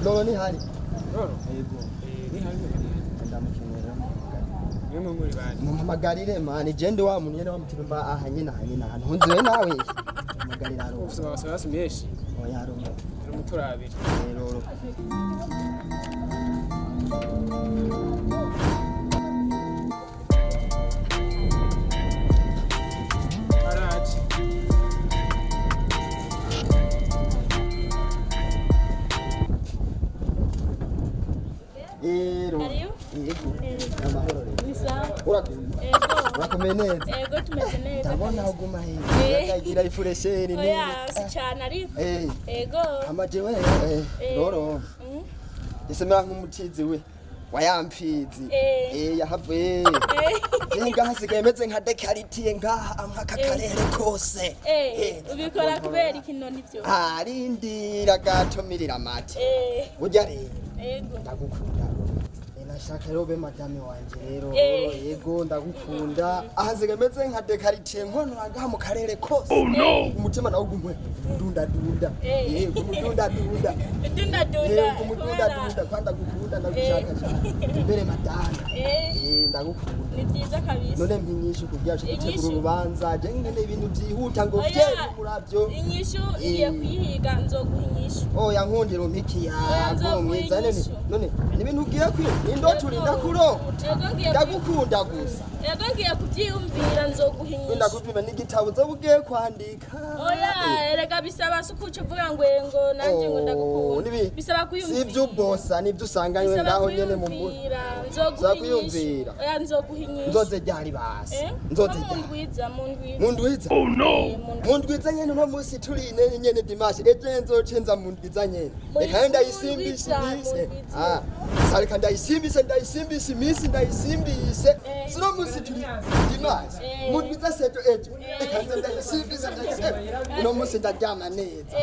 Lolo ni hari. Lolo? Yego. Ni hari. Ndamukenera. Yemwe muri bandi. Muhamagarire mani jende wa muntu nyene wamutimba aha nyina ahantu hunziwe nawe. Muhamagarira aro. Ufite abasabasi menshi. Oya aro. Turi muturabiri. Lolo. Araje. Yego. Amahoro rero. Bisa. Urakomeye neza. Ego tumeze neza. Ndabona uguma hehe. Yagira ifuresheri ni. Oya, si cyane ariko. Ego. Amaje we. Lolo. Yasemera nk'umutizi we. Wayampfizi. Yahavuye. Ngaha hasigaye meze nka dekaritiye ngaha nk'aka karere kose. Ubikora kubera ikintu nivyo. Arindira gato mirira amate. Burya rero. Ego. Ndagukunda. Nashaka rero be madame wanje rero. Yego ndagukunda. Ahasigaye meze nka dekaritiye nkono ngaha mu karere kose. Oh no. Umutima nawo gumwe. Dunda. Yego dunda. Dunda. Umudunda kwanda gukunda ndagushaka cyane. Mbere madame. Ndagukunda. Ni byiza kabisa. None mpinyishu kugira cyo gutegura urubanza je ngene ibintu byihuta ngo vyere muravyo. Inyishu igiye kuyihiga nzoguhinyisha. Oya nkundira umpikiya. Mwiza none ibintu ugiye indoturinda kuro. Ndagukunda gusa. Ego ngiye kuvyiyumvira nzoguhinyisha. Ndakupima n'igitabo uzobugiye kwandika. Oya erega bisaba sukuca uvuga ngo nanje ngo ndagukunda. Bisaba kuyumvira. Sivyo bossa nivyo usanganywe ngaho nyene mu mundo. Nzoguhinyisha. Oya nzoguhinyisha. Nzoze ryari basi. Nzoze mu ndwiza. Oh no. Mu ndwiza nyene no musi turi nyene dimashi. Eje nzocenza mu ndwiza nyene. Reka ndayisimbise. Sari kandi ndayisimbise imisi ndayisimbise. Sino musi turi dimashi. Mu ndwiza seto eje. Reka ndayisimbise. No musi ndaryama neza.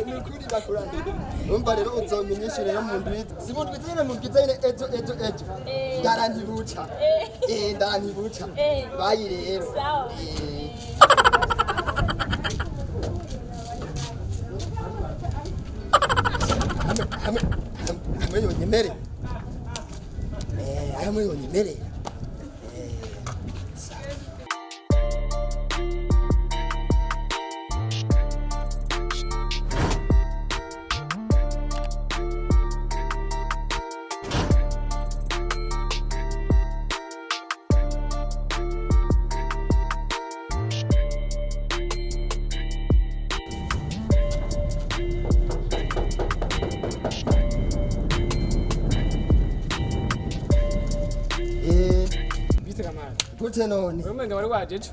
Ni kuri bakurandira. Umva rero uzomenyesha rero mu ndwiza. Si mu ndwiza nyene mu ndwiza nyene ejo. Ndaranyibuca. Ndaranyibuca. Bayi rero. Sawa. Hamwe yonyemere. Hamwe yonyemere. Gute none? Umenga bari wajeje.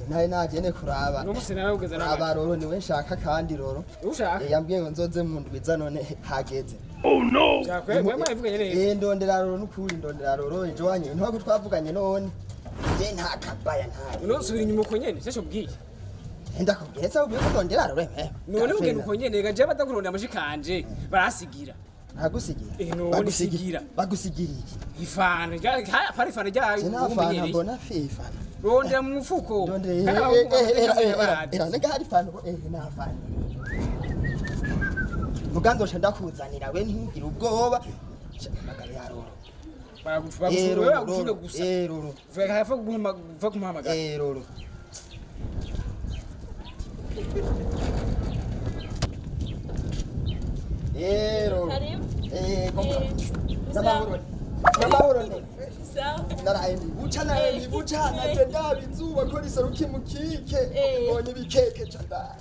Naye najene kuraba. No musi nawe ugeze nawe. Abaroro niwe nshaka kandi roro. Ushaka? Yambwiye ngo nzoze mu ndwiza none hageze. Oh no. Cyakwe mwema ivuganye neza. Ndondera roro n'ukuri ndondera roro ejo wanye ntwako twavuganye none. Je nta kabaya nta. Uno subira inyuma uko nyene cyasho bwiye. Ndakubweza ubiye kutondera roro. None ugenda uko nyene gaje batakurondera amashikanje barasigira. Nagusigira. Bagusigira. Bagusigira iki? Ifana, hari ifana ryayo. Sinafana mbona FIFA. Rondera mu mufuko. Nega hari fana nafana. Muganzo shanda kuzanira we ntigira ubwoba. Magari yaroro. Baragufunga gusa. Roro. Vega hafa kumuhamagara. Roro. Roro. Namahoro ne. Naraye nibuca nagenda bizuba ko risaruki mukike. Mbonye bikeke canda.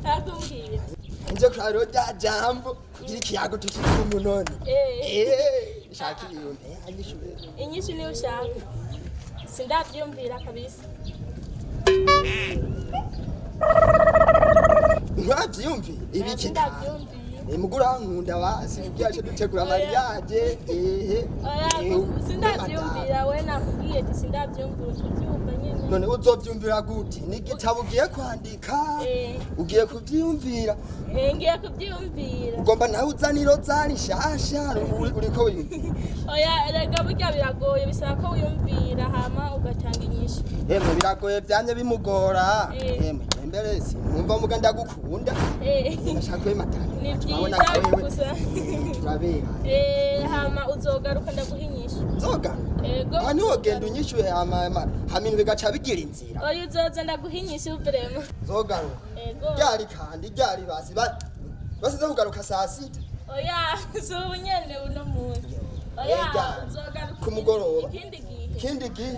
Akumbwiye. Nje kwaro jambo kugira ikiyago tukiri kumunoni. Shaki iyo anyishure. Inyishu ni ushaka. Sindavyumvira kabisa. Ntavyumvi ibiki. Sindavyumvira. Mugura nkunda wasi byaje dutegura mariage Oya sindavyumvira we nakubwiye nakubwiye ati sindavyumvira uvyumva nyene. none uzovyumvira gute n'igitabo ugiye kwandika ugiye kuvyiyumvira Ngiye kuvyumvira. ugomba nawe uzaniro zari shasha uriko wiyumvira Oya rega burya biragoye bisaba ko wiyumvira hama ugatanga inyishu. Emwe biragoye byanye bimugora emwe mbere sinumva muga ndagukunda ndashaka kwematana Ni Urabona vyiza wewe, gusa. turabera Hama uzogaruka ndaguhinyisha. nzoga Ego. ani wogenda unyishuye hama hamini bigaca bigira inzira Oya uzoza ndaguhinyisha uvrema. nzogaruka Ego. ryari kandi ryari basize kugaruka saa sita Oya si ubu nyene uno munsi. Oya Ega, uzogaruka ku mugoroba. ikindi gihe.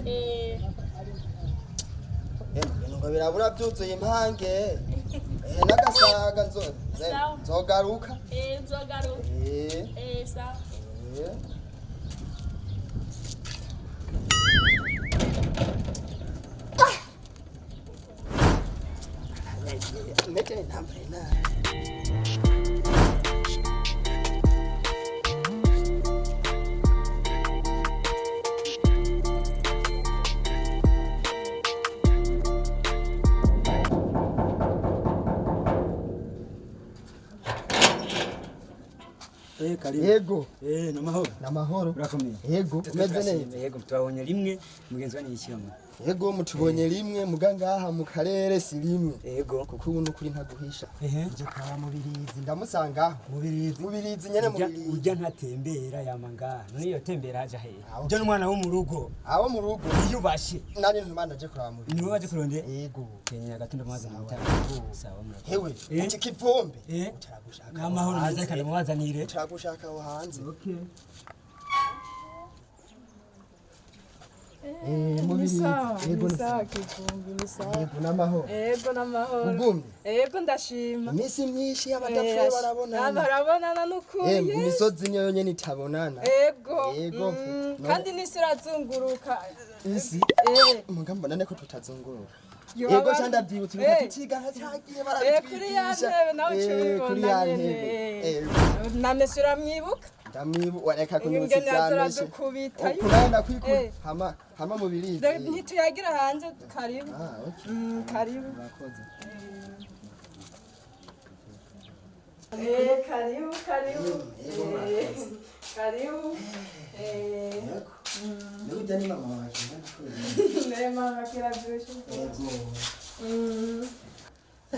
emwe ngo birabura byuzuye impange n'agasaga Sawa. nzogaruka Uzogaruka. Sawa. mete ntambare nawe Karibu. yego Namahoro. namahoro Urakomeye. yego umeze neza Yego twabonye rimwe mugenzi wanyu yishyiramo. yego mutubonye rimwe muga ngaha mu karere si rimwe Yego. kuko ubu nukuri ntaguhisha Ehe. nje kwa mubirizi ndamusanga mubirizi nyene mubirizi Ujya ntatembera yamanga. None iyo tembera haja he. Ujya n'umwana wo mu rugo. aho mu rugo Yubashe. nani ntumana je kwa mubirizi Niwe waje kuronde. yego Kenya gatondo mazi mutara. Sawa mura. hewe Eh? iki kivombe Eh. utaragushaka Namahoro meza kandi muwazanire. utaragushaka aho hanze Okay. mubirizi yego ni sawa kivumbi ni sawa. yego namahoro Ego n'amahoro. ugumye Ego ndashima. imisi myinshi y'abadapfuye barabonana barabonana n'ukuri. imisozi niyo nyene itabonana Ego. Ego. Kandi n'isi irazunguruka. isi Eh. muga mbona niko tutazunguruka Yo, yego abantu- cyanda byibutse Eh. tukigana cyagiye Kuri ya barabitwigisha ntebe nawe kuri ucubibona ya nyene. ntebe Na mesi uramwibuka? ndamwibu wareka kunyutsa Ingene byameshe azaradukubita. ukunanda kwikura Eh. hama mubirizi Ntituyagira hanze karibu. okay Karibu. murakoze Karibu karibu. Ego murakoze Karibu. yego nujya ni mama wacu Nema kiravyoshe. yego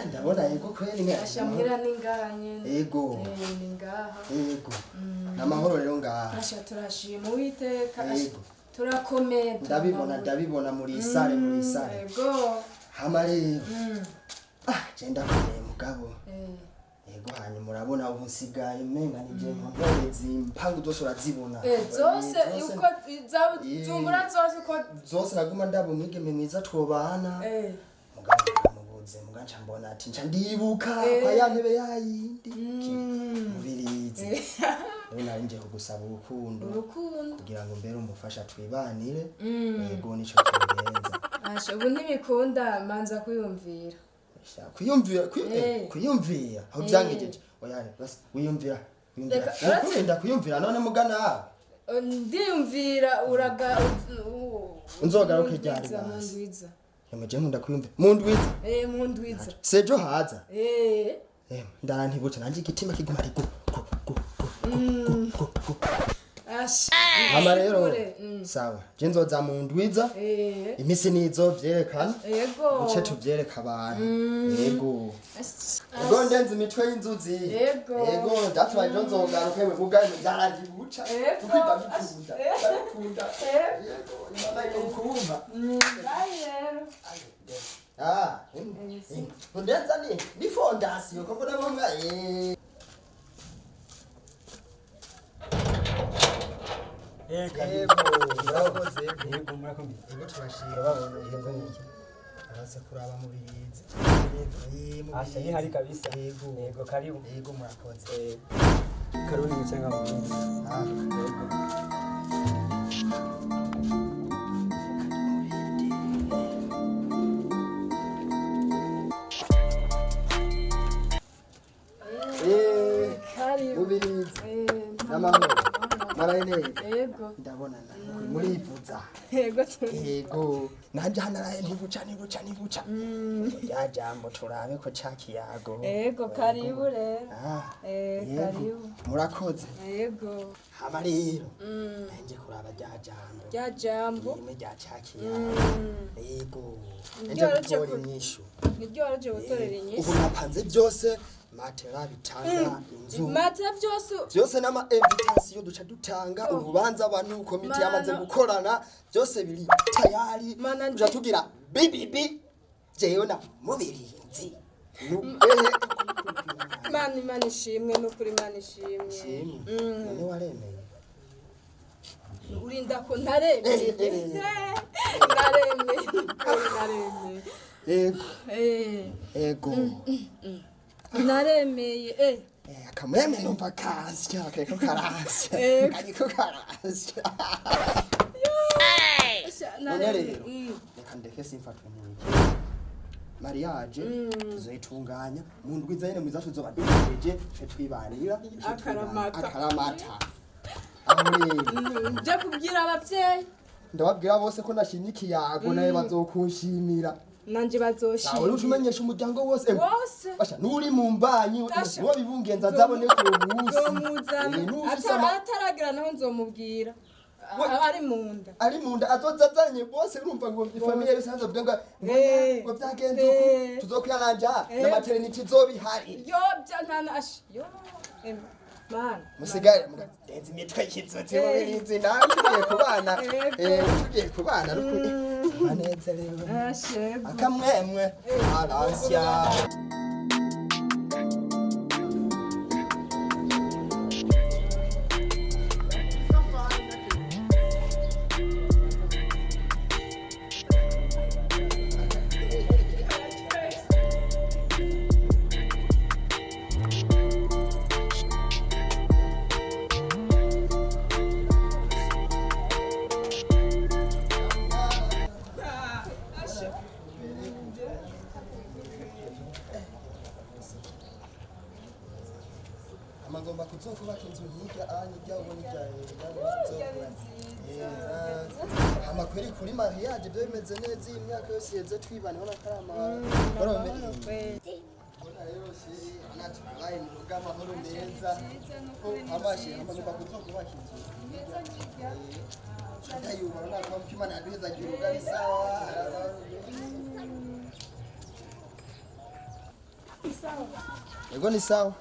ndabona yego kweli nka Ashamira ningaha nyene. yego Ningaha. yego namahoro rero ngaha Asha turashima Uwiteka. yego Turakomeye. ndabibona muri sare Ego. hama rero genda kumeye mugabo yego hanyuma urabona ubu nsigaye umenga nije nkomborezi impangu zose urazibona Zose uko zumbura zose uko zose naguma ndaba umwigeme mwiza twobana mugabo namubuze mugaca mbona ati nca ndibuka kwa ya ntebe yayindi mubirizi rero nari nje kugusaba urukundo kugira ngo mbere umufasha twibanire yego nico kigenza Asha ubu ntibikunda manza kwiyumvira. kwiyumvira aho byangejeje oya basi wiyumvira ukunda kuyumvira none mugana Ndiyumvira uraga unzogaruke ryari basi yemeje nkunda kuyumvira mu ndwiza mu ndwiza. sejo haza ndarantibutse nanje igitima kiguma ari hama rero sawa je nzoza mu ndwiza imisi nizo vyerekana Yego. uce tuvyereka abantu yego ego ndenze imitwe y'inzuzi yego datuma rero nzogaruke we mugaye ndarangibuca kuko ndabikunda yego imana yokumva ndenza ni fondasiyo koko nabonga yego murakoze Yego murakomeye. yego turashira babona yego araza kuraba mu birizi Asha yihari kabisa. yego Yego karibu. yego murakoze Karuni mchanga mwingi. Yego. Karibu. mubirizi n'amahoro maraye neza Yego. ndabona namwe murivuza Yego turi. yego nanje hanaraye ntibuca ya jambo turabe ko ca Kiyago Yego karibu rero. yego Karibu. murakoze Yego. hama rero nanje kuraba Rya jambo. ime rya ca Kiyago yego nanje Ryoroshye gutora ku- inyishu Niryoheje gutorera inyishu. ubu napanze byose matera bitanga inzu Mata vyose byose n'ama invitation duca dutanga urubanza abantu komite yamaze gukorana byose biri tayari Mana duca tugira bibibi jewe na mubirinzi Imana ishimwe n'ukuri Imana ishimwe. none waremeye Urinda ko ntaremeye. Ntaremeye. yego Eh. yego Naremeye. akamweme numva kasya keko karasya kanyiko karasya none rero reka ndeke simfatwe n'iki mariage tuzoyitunganya mu ndwi zene mwiza tuzoba duhejeje twe twibarira akaramata Nje kubwira abavyeyi. ndababwira bose ko nashimye Kiyago nawe bazokunshimira Nanje bazoshima. uri umenyesha umuryango wose Wose. basha nuri mu mbanyi uwo bibungenza zabone ku munsi Nzomuzana. Ataragira naho nzomubwira. Ari munda. ari munda azozazanye bose urumva ngo ifamiye yose hanze ngo byagenze uko tuzokwiranja na maternity zobihari Yo byantana ashi. Yo. Man. musigare mugenzi imitwe y'ikizotsi mu birinzi nawe tugiye kubana rukuri banezerewe Ashego. akamwemwe arasya amagomba kuzokubaka inzu hirya hirya ubona amakweri kuri mariage byo bimeze neza iyi myaka yose yeze twibana ubona ko ari anaturaye mu rugo amahoro meza amashi amagomba kuzokubaka inzu ndayubona ko Imana yaduhezagira urugo ari sawa yego ni sawa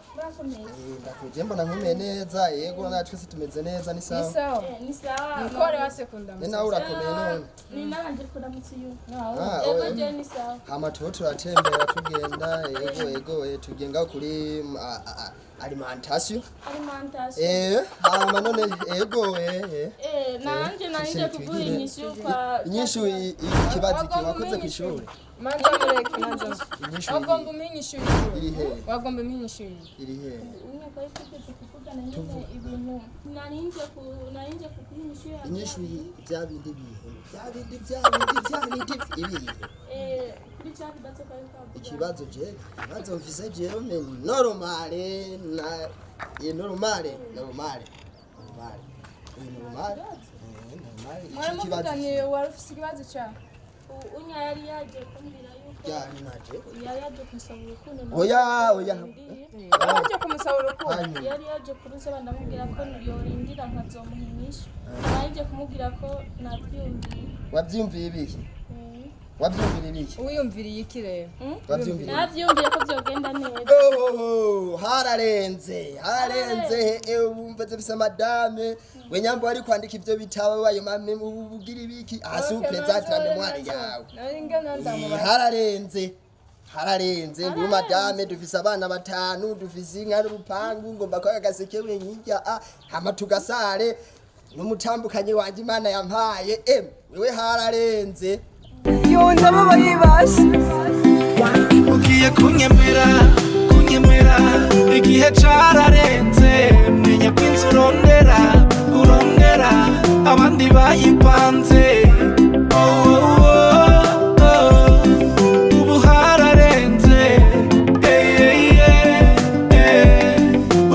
ndakuje mbona nkume neza yego natwe se tumeze neza ni sawa Ni sawa. Mukore wa sekunda. ni nawe urakomeye none Ni nanje kuramutse uyu. oya. Ego je ni sawa. hama tuho turatembera tugenda yego tugenga kuri alimentation hama none yego nanje kuguha inyishu kwa inyishu ikibazo kiwakoze ku ishuri Manza mureke manza. inyishu Wagomba umenyishu iri he Wagomba umenyishu iri he Unyaka ifite kuvugana nyine ibintu. Narinje kuguha inyishu ya. inyishu bya bindi bihe ibihe Kuri cyane batse kwa yuko. ikibazo ikibazo mfise jewe normale normale Mwana muvuganye warufise ikibazo cyawe. Unya yari yaje kumbira yuko. Yari naje. Yari yaje kumusaba urukundo. Oya. Waje kumusaba urukundo. Yari yaje kurusaba ndamubwira ko yorindira nkazomuhimisha. Naje kumubwira ko nabyumviye. Wabyumviye ibiki? Wabyumvira ibiki? Wiyumviriye iki rero? Wabyumvira. Nabyumviye ko byogenda neza. Hararenze wumva bisa madame we nyambo ari kwandika ivyo bitawe wayo mame ubugira ibiki asupeza memoire yawe. Hararenze ndi madame dufise abana batanu dufise inka n'urupangu ngomba ko agaseke wenyirya hama tugasare n'umutambukanye wanje Imana yampaye wewe hararenze yo ndababaye basi ugiye kunyemera igihe cararenze menya ko inzu urondera abandi bayipanze ubu hararenze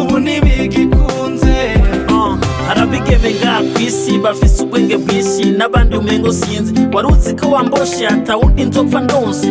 ubu ntibigikunze harabigeme bafise ubwenge bwinshi n'abandi umengo sinzi waruzi ko wamboshe atawundi nzopfa ndonse